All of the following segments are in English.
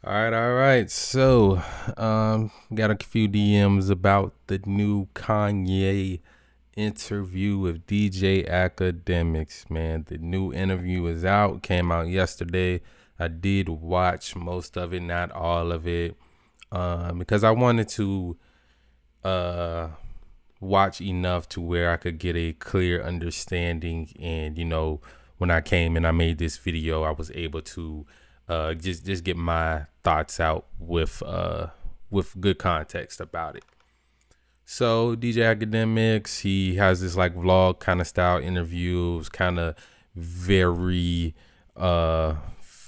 All right. So, got a few DMs about the new Kanye interview with DJ Academics. Man, the new interview is out. Came out yesterday. I did watch most of it, not all of it, because I wanted to uh watch enough to where I could get a clear understanding. And when I came and I made this video, I was able to just get my thoughts out with good context about it. So DJ Academics, he has this like vlog kind of style interviews, kind of very uh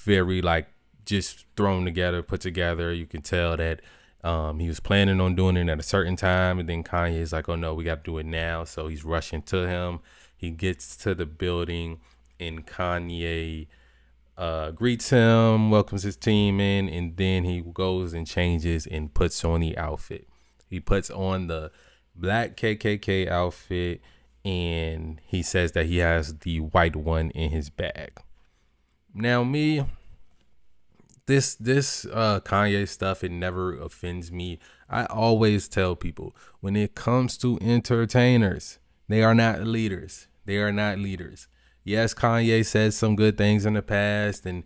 very like just thrown together, put together. You can tell that he was planning on doing it at a certain time, and then Kanye is like, "Oh no, we got to do it now." So he's rushing to him. He gets to the building, and Kanye greets him, welcomes his team in, and then he goes and changes and puts on the outfit. He puts on the black KKK outfit, and he says that he has the white one in his bag. Now, me, this Kanye stuff, it never offends me. I always tell people, when it comes to entertainers, they are not leaders. They are not leaders. Yes, Kanye said some good things in the past, and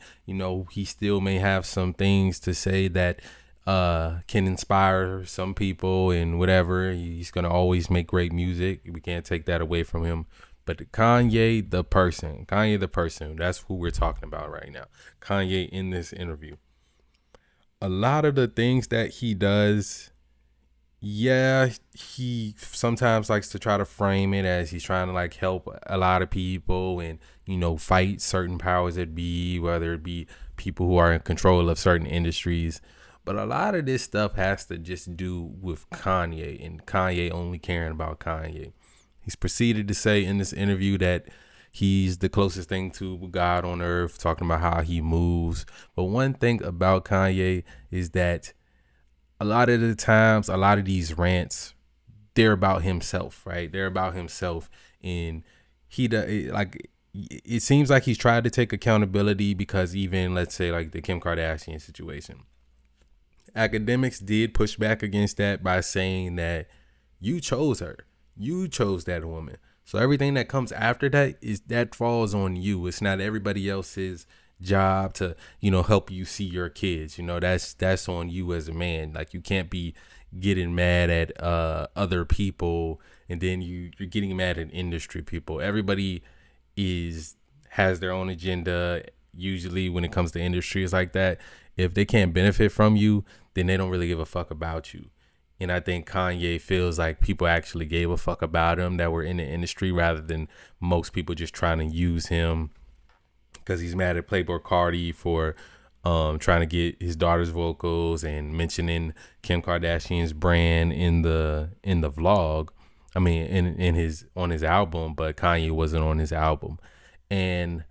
he still may have some things to say that can inspire some people and whatever. He's gonna always make great music. We can't take that away from him. But Kanye the person, that's who we're talking about right now. Kanye in this interview. A lot of the things that he does, yeah, he sometimes likes to try to frame it as he's trying to like help a lot of people and fight certain powers that be, whether it be people who are in control of certain industries. But a lot of this stuff has to just do with Kanye and Kanye only caring about Kanye. He's proceeded to say in this interview that he's the closest thing to God on earth, talking about how he moves. But one thing about Kanye is that a lot of the times, a lot of these rants, they're about himself, right? They're about himself. And he does, like, it seems like he's tried to take accountability, because even, let's say, like the Kim Kardashian situation, Academics did push back against that by saying that you chose her. You chose that woman. So everything that comes after that falls on you. It's not everybody else's job to, help you see your kids. That's on you as a man. Like, you can't be getting mad at other people, and then you're getting mad at industry people. Everybody has their own agenda. Usually when it comes to industries like that, if they can't benefit from you, then they don't really give a fuck about you. And I think Kanye feels like people actually gave a fuck about him that were in the industry, rather than most people just trying to use him because he's mad at Playboy Cardi for trying to get his daughter's vocals and mentioning Kim Kardashian's brand in the vlog. I mean, in his on his album, but Kanye wasn't on his album. And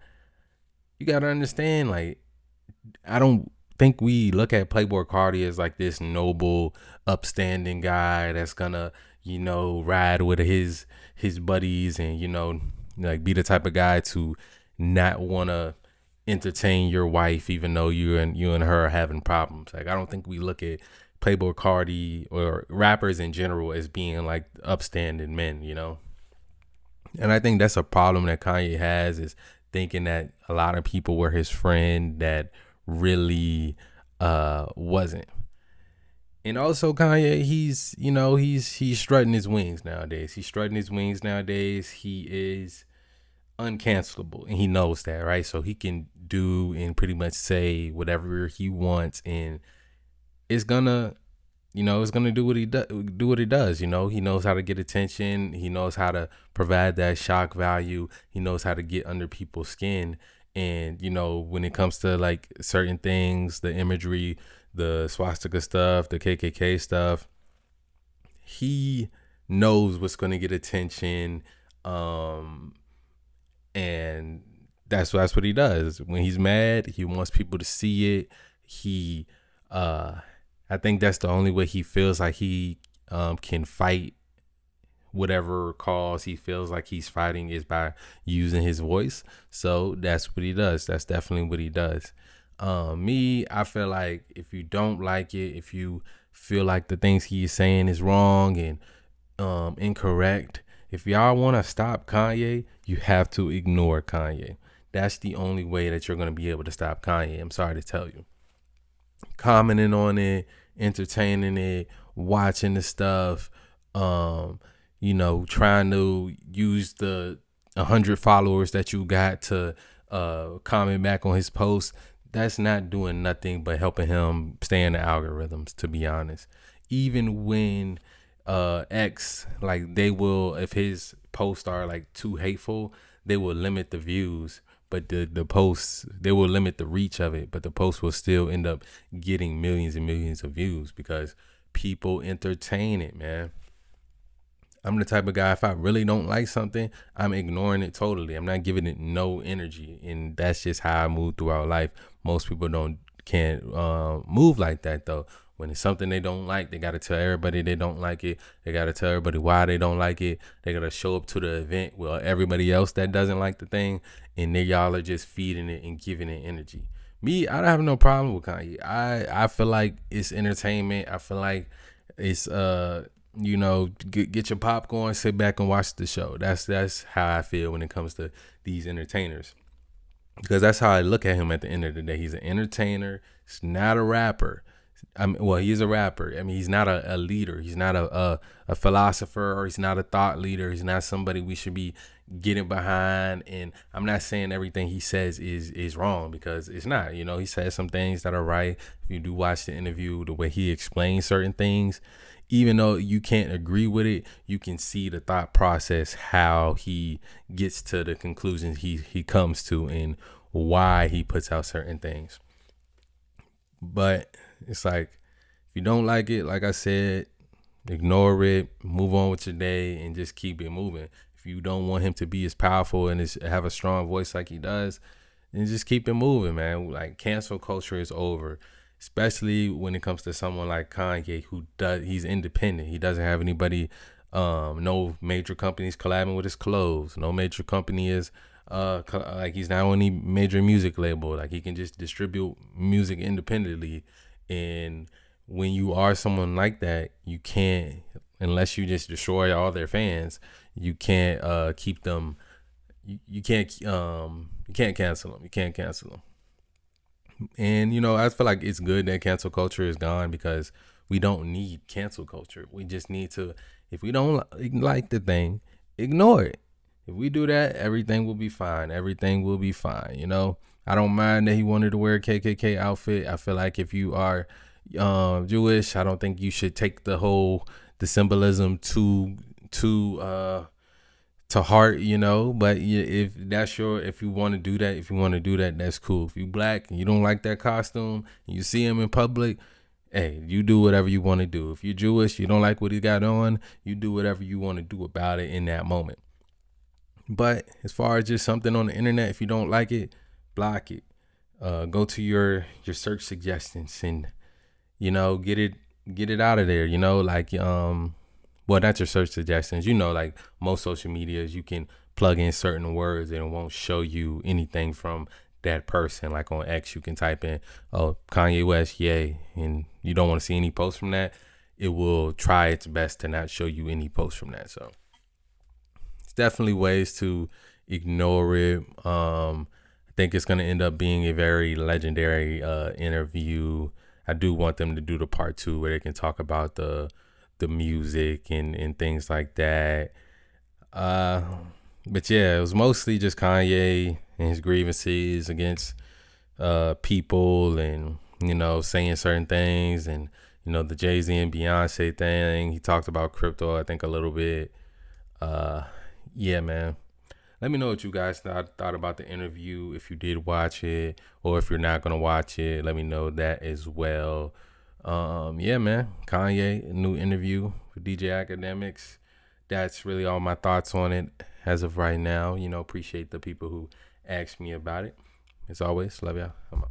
you gotta understand, like, I don't think we look at Playboy Cardi as like this noble, upstanding guy that's gonna, ride with his buddies and like be the type of guy to not wanna entertain your wife, even though you and her are having problems. Like, I don't think we look at Playboy Cardi or rappers in general as being like upstanding men. And I think that's a problem that Kanye has, is thinking that a lot of people were his friend that really wasn't. And also Kanye, he's strutting his wings nowadays. He is uncancelable, and he knows that, right? So he can do and pretty much say whatever he wants, and it's gonna it's gonna do what he does. He knows how to get attention. He knows how to provide that shock value. He knows how to get under people's skin. And when it comes to like certain things, the imagery, the swastika stuff, the KKK stuff, he knows what's gonna get attention. And that's what he does. When he's mad, he wants people to see it. He I think that's the only way he feels like he can fight whatever cause he feels like he's fighting, is by using his voice. So that's what he does. That's definitely what he does. I feel like if you don't like it, if you feel like the things he's saying is wrong and incorrect, if y'all want to stop Kanye, you have to ignore Kanye. That's the only way that you're going to be able to stop Kanye. I'm sorry to tell you. Commenting on it, entertaining it, watching the stuff, trying to use the 100 followers that you got to comment back on his post. That's not doing nothing but helping him stay in the algorithms, to be honest. Even when X, like, they will, if his posts are like too hateful, they will limit the views, but the posts, they will limit the reach of it, but the post will still end up getting millions and millions of views because people entertain it, man. I'm the type of guy, if I really don't like something, I'm ignoring it totally. I'm not giving it no energy. And that's just how I move throughout life. Most people can't move like that though. When it's something they don't like, they gotta tell everybody they don't like it. They gotta tell everybody why they don't like it. They gotta show up to the event with everybody else that doesn't like the thing, and they y'all are just feeding it and giving it energy. Me, I don't have no problem with Kanye. I feel like it's entertainment. I feel like it's get your popcorn, sit back and watch the show. That's how I feel when it comes to these entertainers, because that's how I look at him at the end of the day. He's an entertainer. He's not a rapper. He's a rapper. I mean, he's not a leader. He's not a philosopher, or he's not a thought leader. He's not somebody we should be getting behind. And I'm not saying everything he says is wrong, because it's not. He says some things that are right. If you do watch the interview, the way he explains certain things, even though you can't agree with it, you can see the thought process, how he gets to the conclusions he comes to, and why he puts out certain things. But it's like, if you don't like it, like I said, ignore it, move on with your day, and just keep it moving. If you don't want him to be as powerful and have a strong voice like he does, then just keep it moving, man. Like, cancel culture is over, especially when it comes to someone like Kanye, he's independent. He doesn't have anybody, no major companies collabing with his clothes. No major company is like, he's not on any major music label. Like, he can just distribute music independently. And when you are someone like that, you can't, unless you just destroy all their fans, you can't keep them. You can't cancel them. You can't cancel them. And I feel like it's good that cancel culture is gone, because we don't need cancel culture. We just need to, if we don't like the thing, ignore it. If we do that, everything will be fine. Everything will be fine. I don't mind that he wanted to wear a KKK outfit. I feel like if you are Jewish, I don't think you should take the symbolism to heart, but if you want to do that, that's cool. If you black and you don't like that costume and you see him in public, hey, you do whatever you want to do. If you're Jewish, you don't like what he got on, you do whatever you want to do about it in that moment. But as far as just something on the internet, if you don't like it, block it. Go to your search suggestions and get it out of there. Like not your search suggestions. Like most social medias, you can plug in certain words and it won't show you anything from that person. Like on X, you can type in, "Oh, Kanye West, yay," and you don't want to see any posts from that. It will try its best to not show you any posts from that. So it's definitely ways to ignore it. I think it's going to end up being a very legendary interview. I do want them to do the part 2 where they can talk about the music and things like that. But yeah, it was mostly just Kanye and his grievances against people, and saying certain things, and the Jay-Z and Beyonce thing. He talked about crypto, I think, a little bit. Yeah, man. Let me know what you guys thought about the interview. If you did watch it, or if you're not gonna watch it, let me know that as well. Yeah, man. Kanye, a new interview with DJ Akademiks. That's really all my thoughts on it as of right now. Appreciate the people who asked me about it. As always, love y'all. I'm out.